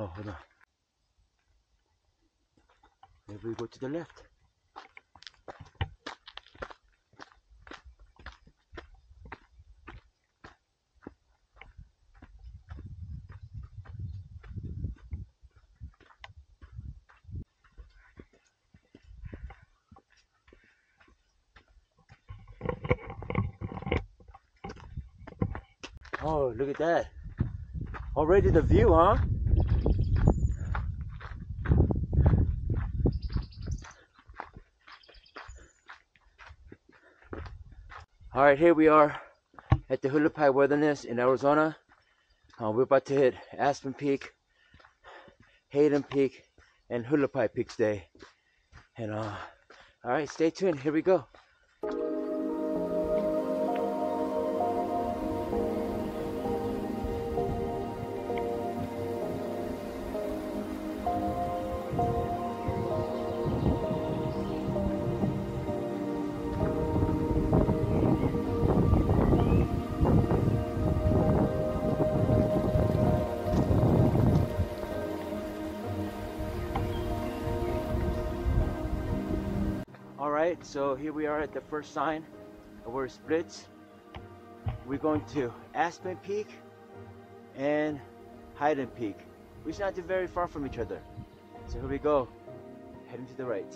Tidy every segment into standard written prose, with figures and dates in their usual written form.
Oh, hold on. Maybe we go to the left. Oh, look at that. Already the view, huh? Alright, here we are at the Hualapai Wilderness in Arizona. We're about to hit Aspen Peak, Hayden Peak, and Hualapai Peak today. And alright, stay tuned. Here we go. Alright, so here we are at the first sign where it splits. We're going to Aspen Peak and Hayden Peak, which is not too very far from each other. So here we go, heading to the right.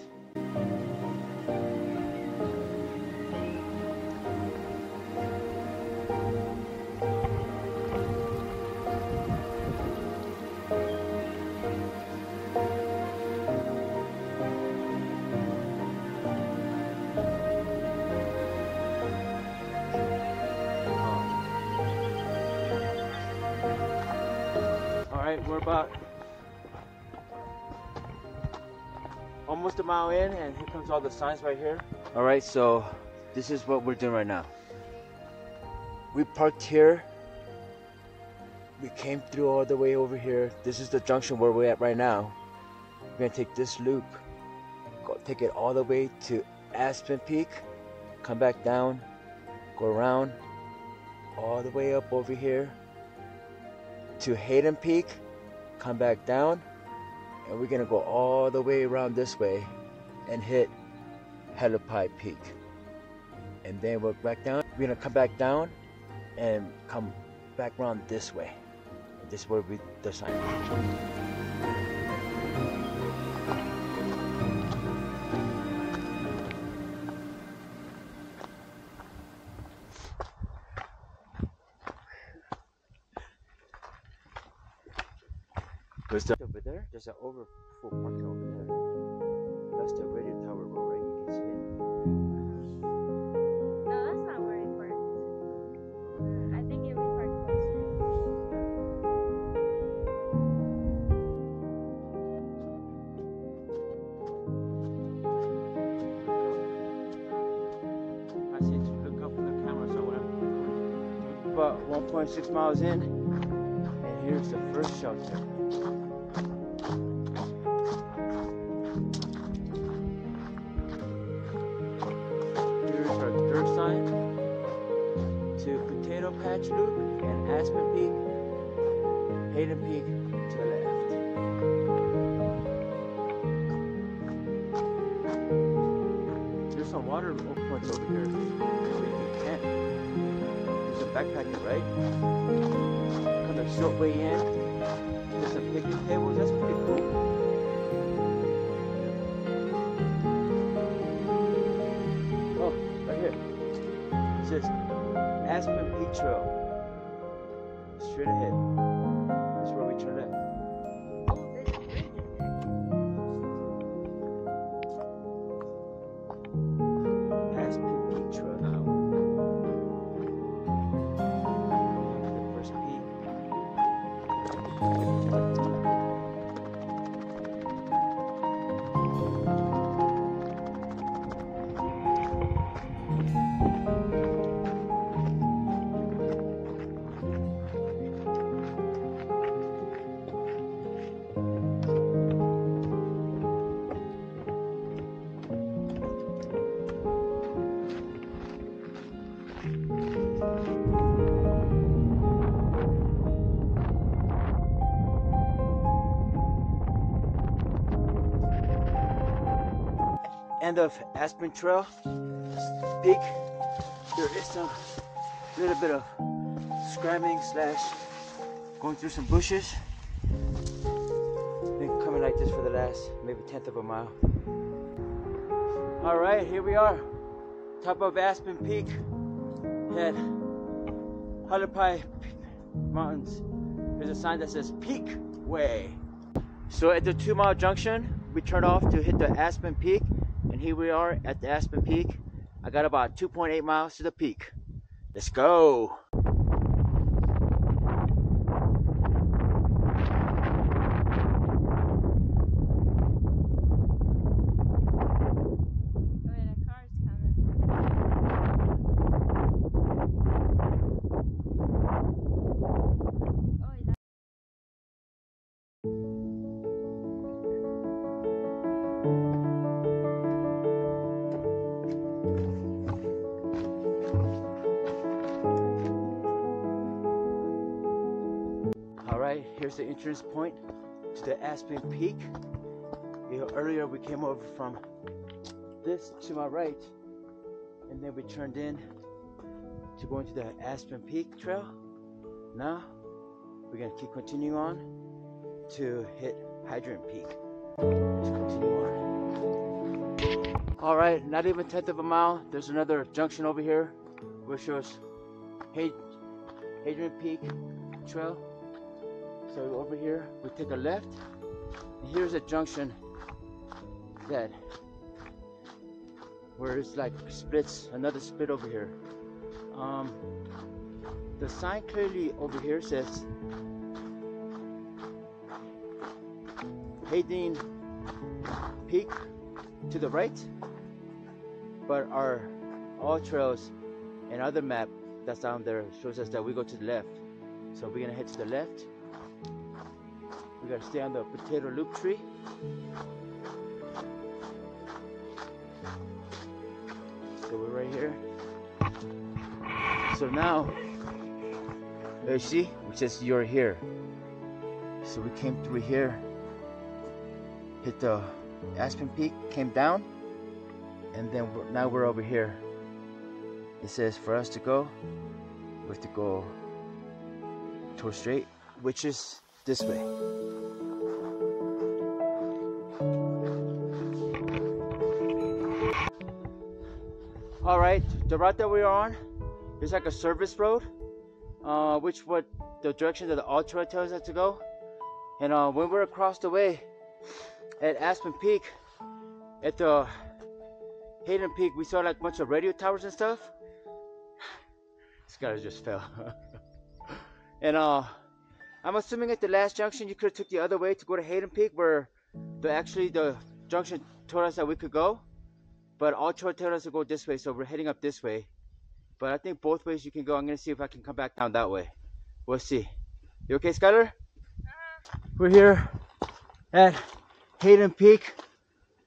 Alright, we're about almost a mile in, and here comes all the signs right here. Alright, so this is what we're doing right now. We parked here. We came through all the way over here. This is the junction where we're at right now. We're gonna take this loop, take it all the way to Aspen Peak, come back down, go around, all the way up over here to Hayden Peak, come back down, and we're gonna go all the way around this way and hit Hualapai Peak. And then we're back down. We're gonna come back down and come back around this way. And this is where the sign is. Over there, there's an overfull parking over there. That's the radio tower road, right? You can see it. No, that's not where it parked. I think it we parked closer. I said to look up for the camera, so we're about 1.6 miles in, and here's the first shelter. To Potato Patch Loop and Aspen Peak, Hayden Peak to the left. There's some water points over here, so you can camp. There's some backpacking, right? Kind of short way in. There's some picnic tables. That's pretty cool. Oh, right here. It says Aspen Peak Trail. Straight ahead. That's where we turn left. Oh, there's a bridge in there. Aspen Peak Trail now. The first peak. end of Aspen Trail Peak. There is some little bit of scrambling slash going through some bushes. Been coming like this for the last maybe 1/10 of a mile. All right, here we are, top of Aspen Peak at Hualapai Mountains. There's a sign that says Peak Way. So at the 2-mile junction, we turned off to hit the Aspen Peak, and here we are at the Aspen Peak. I got about 2.8 miles to the peak. Let's go. Alright, here's the entrance point to the Aspen Peak. You know, earlier we came over from this to my right, and then we turned in to go into the Aspen Peak trail. Now we're gonna keep continuing on to hit Hydrant Peak. Let's continue on. Alright, not even 1/10 of a mile. There's another junction over here which shows Hydrant Peak trail. So over here, we take a left, and here's a junction that where it's like splits, another split over here. The sign clearly over here says Hayden Peak to the right, but our all trails and other map that's down there shows us that we go to the left. So we're gonna head to the left. We gotta stay on the potato loop tree. So we're right here. So now, you see, it says you're here. So we came through here, hit the Aspen Peak, came down, and then now we're over here. It says for us to go, we have to go towards straight, which is this way. All right, the route that we are on is like a service road, which what the direction that the ultra tells us to go. And when we're across the way at Aspen Peak, at the Hayden Peak, we saw like a bunch of radio towers and stuff. This guy just fell. And I'm assuming at the last junction you could have took the other way to go to Hayden Peak, where the junction told us that we could go, but Ultra told us to go this way, so we're heading up this way. But I think both ways you can go. I'm gonna see if I can come back down that way. We'll see. You okay, Skylar? We're here at Hayden Peak.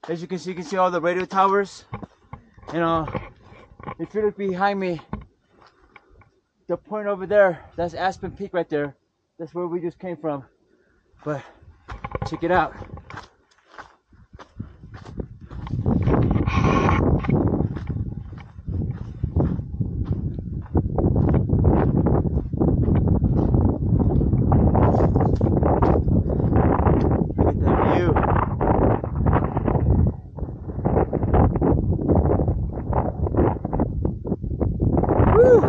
As you can see all the radio towers. And if you look behind me, the point over there, that's Aspen Peak right there. That's where we just came from. But check it out. Look at that view. Woo!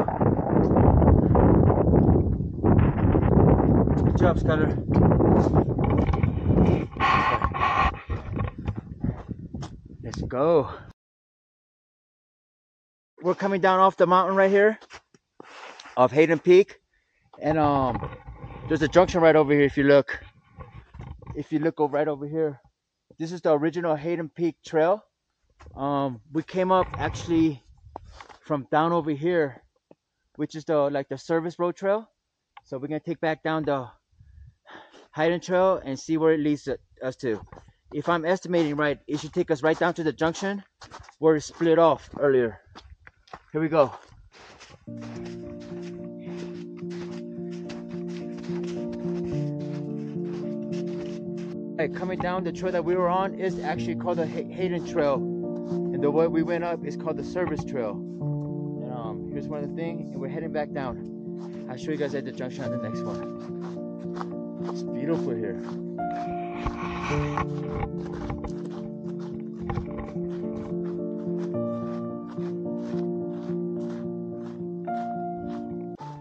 Good job, Skylar. Let's go. We're coming down off the mountain right here of Hayden Peak, and there's a junction right over here. If you look right over here, this is the original Hayden Peak trail. We came up actually from down over here, which is the service road trail. So we're gonna take back down the Hayden trail and see where it leads us to. If I'm estimating right, it should take us right down to the junction where it split off earlier. Here we go. Coming down, the trail that we were on is actually called the Hayden Trail. the way we went up is called the service trail. And here's one of the things, and we're heading back down. I'll show you guys at the junction on the next one. It's beautiful here.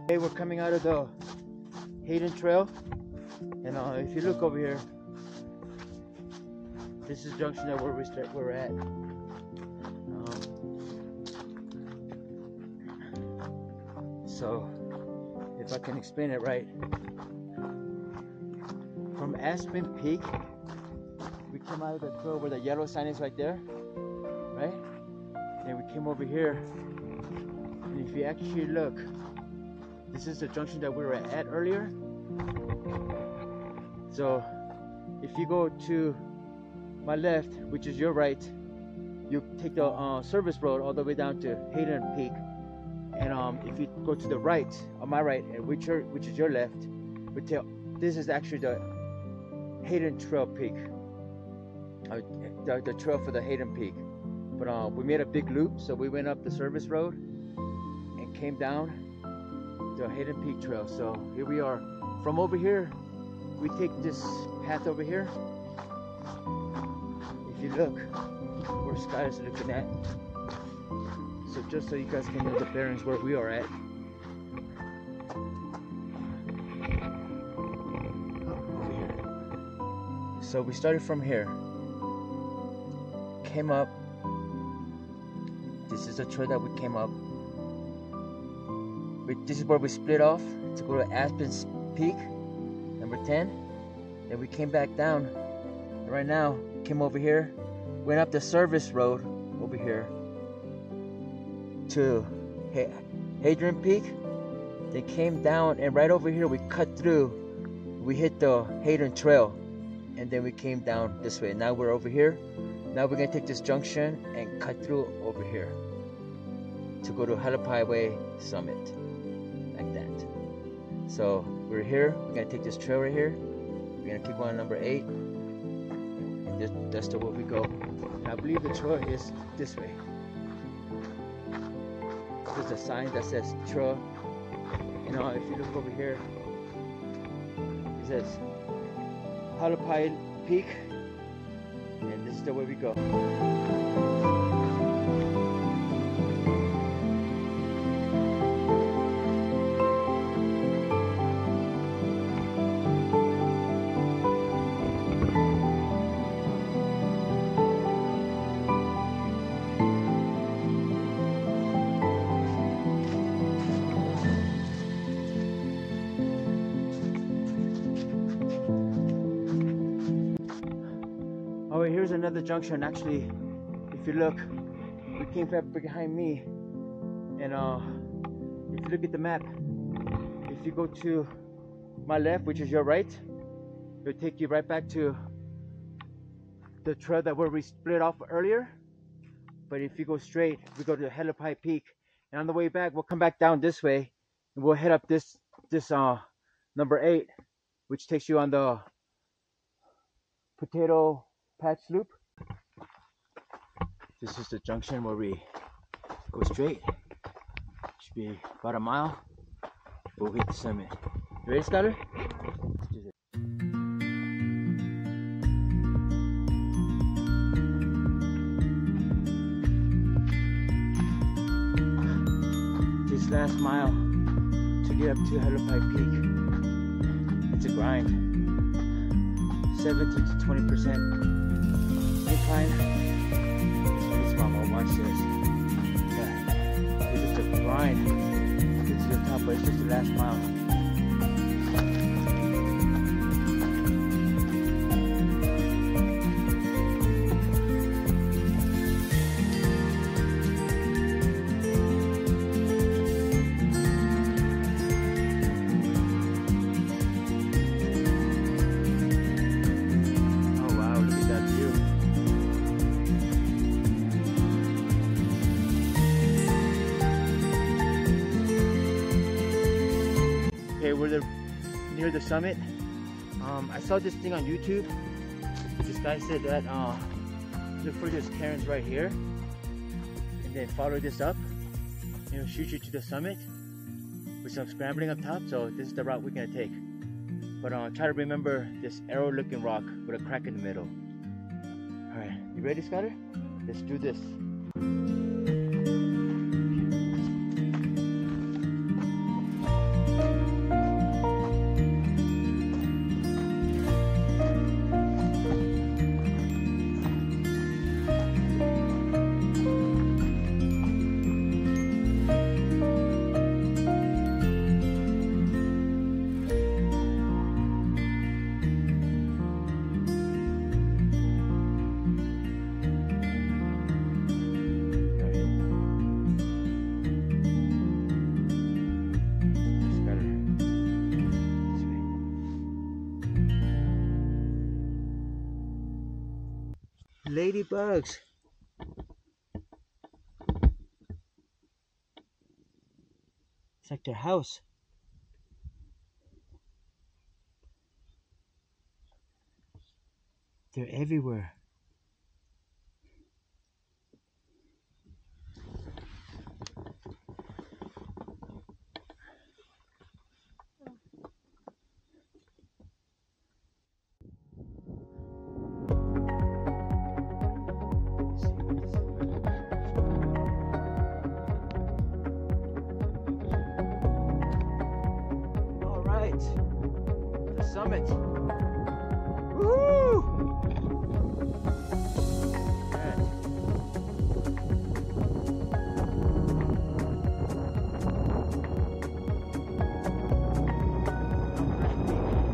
Okay, we're coming out of the Hayden Trail, and if you look over here, this is the junction that where we're at. So, if I can explain it right, from Aspen Peak, we came out of the trail where the yellow sign is right there, right? And we came over here, and if you actually look, this is the junction that we were at earlier. So, if you go to my left, which is your right, you take the service road all the way down to Hayden Peak. And if you go to the right, on my right, and which is your left, this is actually the Hayden Trail Peak, the trail for the Hayden Peak. But we made a big loop, so we went up the service road and came down the Hayden Peak Trail. So here we are. From over here, we take this path over here. If you look, where Sky is looking at. So just so you guys can know the bearings where we are at. Over here. So we started from here. Came up. This is the trail that we came up. This is where we split off to go to Aspen's Peak, number 10. Then we came back down. And right now, came over here, went up the service road over here to Hayden Peak. Then came down, and right over here we cut through. We hit the Hayden Trail, and then we came down this way. Now we're over here. Now we're gonna take this junction and cut through over here to go to Hualapai Summit, like that. So we're here. We're gonna take this trail right here. We're gonna keep on number 8, and that's the way we go. And I believe the trail is this way. There's a sign that says trail. You know, if you look over here, it says Hualapai Peak, and this is the way we go. Oh, here's another junction. Actually, if you look, we came back behind me, and if you look at the map, if you go to my left, which is your right, it'll take you right back to the trail that where we split off earlier. But if you go straight, we go to Hualapai Peak, and on the way back, we'll come back down this way, and we'll head up this number 8, which takes you on the potato patch loop. This is the junction where we go straight. Should be about a mile. We'll hit the summit. You ready, Skyler? Let's do this. This last mile to get up to Hualapai Peak, it's a grind. 17 to 20% incline. This mama, watch this. Yeah. It's just a grind to get to the top, but it's just the last mile. Okay, we're near the summit. I saw this thing on YouTube. This guy said that look for this cairns right here. and then follow this up. It'll shoot you to the summit with some scrambling up top. So this is the route we're gonna take. But try to remember this arrow-looking rock with a crack in the middle. All right, you ready, Skyler? Let's do this. Ladybugs. It's like their house. They're everywhere. The summit. Woo!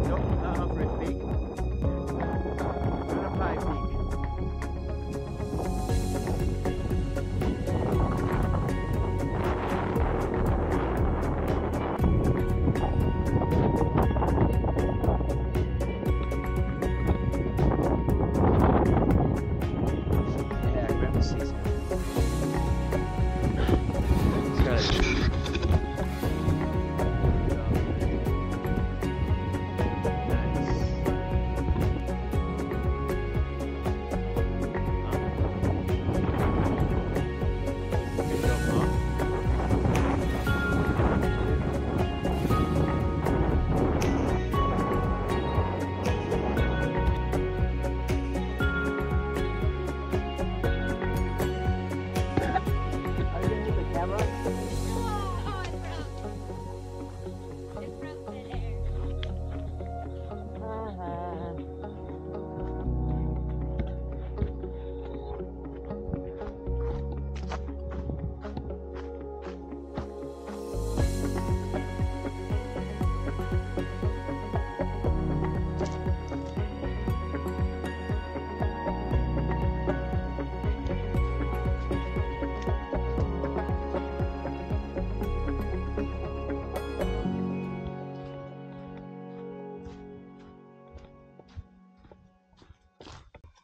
Nope, not Hualapai Peak. Hualapai Peak.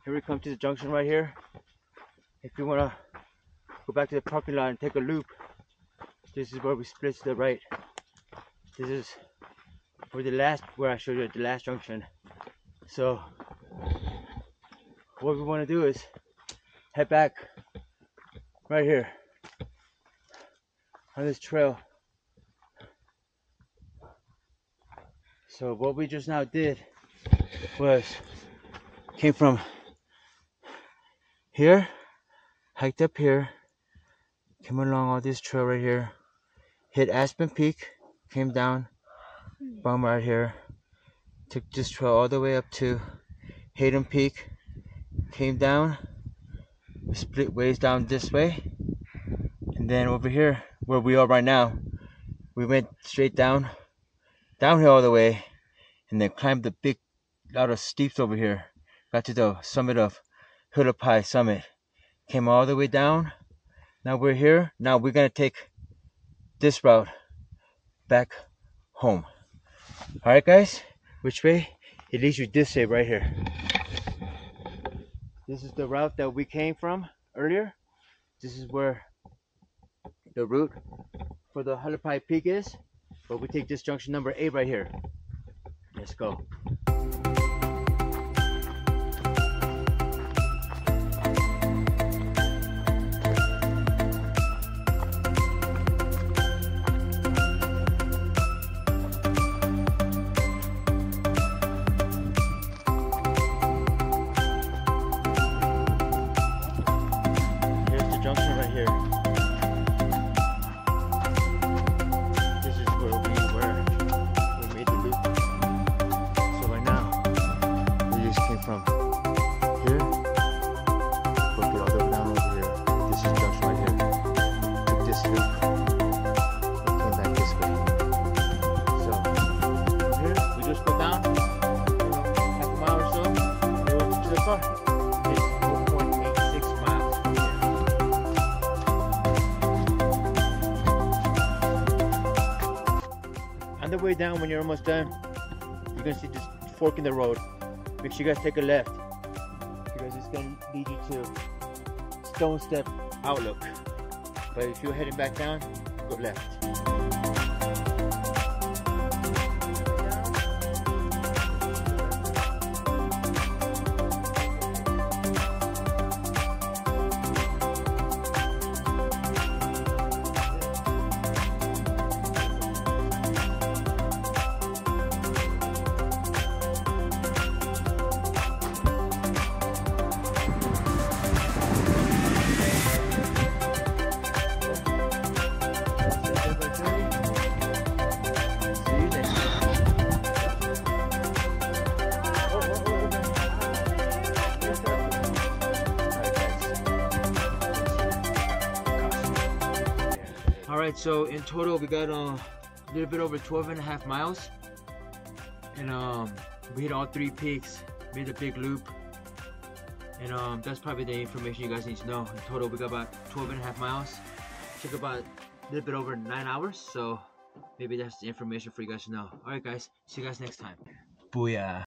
Here we come to the junction right here. If you want to go back to the parking lot and take a loop, this is where we split to the right. This is for the last, where I showed you at the last junction. So what we want to do is head back right here on this trail. So what we just now did was came from here, hiked up here, came along all this trail right here, hit Aspen Peak, came down, bum right here, took this trail all the way up to Hayden Peak, came down, split ways down this way, and then over here, where we are right now, we went straight down, downhill all the way, and then climbed the big, lot of steeps over here, got to the summit of Hualapai Summit, came all the way down. Now we're here. Now we're gonna take this route back home. All right, guys. Which way? It leads you this way right here. This is the route that we came from earlier. This is where the route for the Hualapai Peak is. But we take this junction number 8 right here. Let's go. the way down, when you're almost done, you're gonna see this fork in the road. Make sure you guys take a left, because it's gonna lead you to Stone Step Outlook. But if you're heading back down, go left. Alright, so in total we got a little bit over 12.5 miles, and we hit all 3 peaks, made a big loop, and that's probably the information you guys need to know. In total we got about 12.5 miles, took about a little bit over 9 hours, so maybe that's the information for you guys to know. Alright guys, see you guys next time. Booyah.